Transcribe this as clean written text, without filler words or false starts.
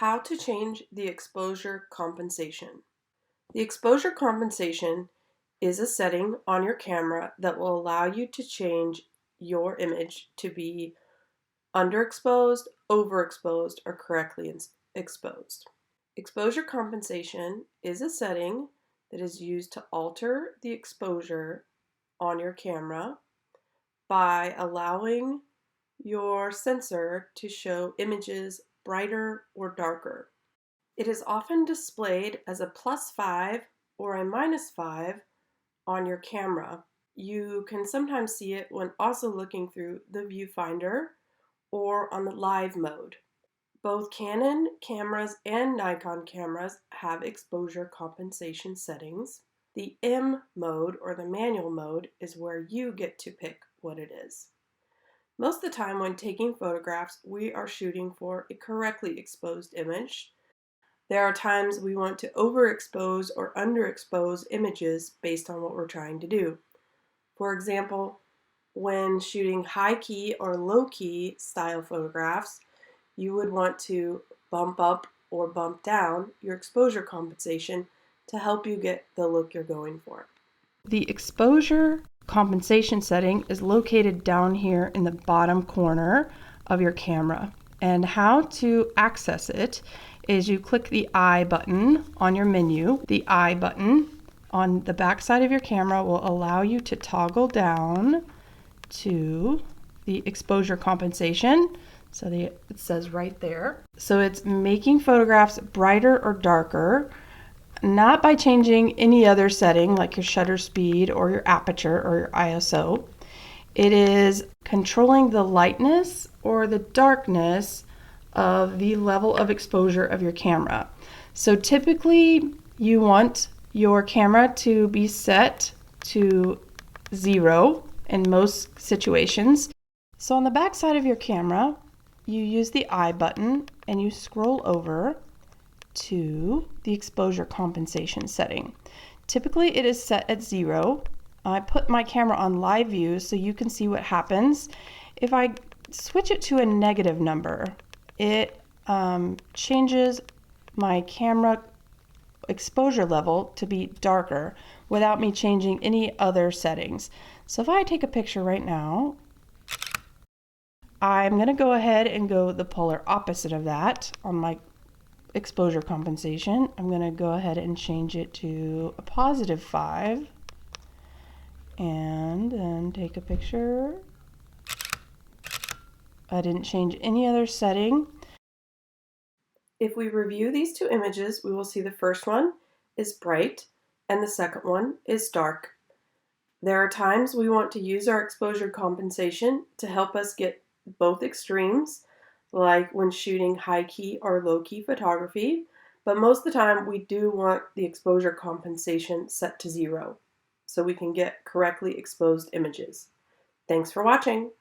How to change the exposure compensation. The exposure compensation is a setting on your camera that will allow you to change your image to be underexposed, overexposed, or correctly exposed. Exposure compensation is a setting that is used to alter the exposure on your camera by allowing your sensor to show images brighter or darker. It is often displayed as a +5 or a -5 on your camera. You can sometimes see it when also looking through the viewfinder or on the live mode. Both Canon cameras and Nikon cameras have exposure compensation settings. The M mode, or the manual mode, is where you get to pick what it is. Most of the time when taking photographs, we are shooting for a correctly exposed image. There are times we want to overexpose or underexpose images based on what we're trying to do. For example, when shooting high-key or low-key style photographs, you would want to bump up or bump down your exposure compensation to help you get the look you're going for. The exposure compensation setting is located down here in the bottom corner of your camera. And how to access it is you click the I button on your menu. The I button on the back side of your camera will allow you to toggle down to the exposure compensation. So it says right there. So it's making photographs brighter or darker, not by changing any other setting like your shutter speed or your aperture or your ISO. It is controlling the lightness or the darkness of the level of exposure of your camera. So typically you want your camera to be set to 0 in most situations. So on the back side of your camera, you use the I button and you scroll over to the exposure compensation setting. Typically it is set at 0. I put my camera on live view so you can see what happens. If I switch it to a negative number, it changes my camera exposure level to be darker without me changing any other settings. So if I take a picture right now, I'm going to go ahead and go the polar opposite of that on my exposure compensation. I'm going to go ahead and change it to a +5 and then take a picture. I didn't change any other setting. If we review these two images, we will see the first one is bright and the second one is dark. There are times we want to use our exposure compensation to help us get both extremes, like when shooting high-key or low-key photography, but most of the time we do want the exposure compensation set to 0 so we can get correctly exposed images. Thanks for watching.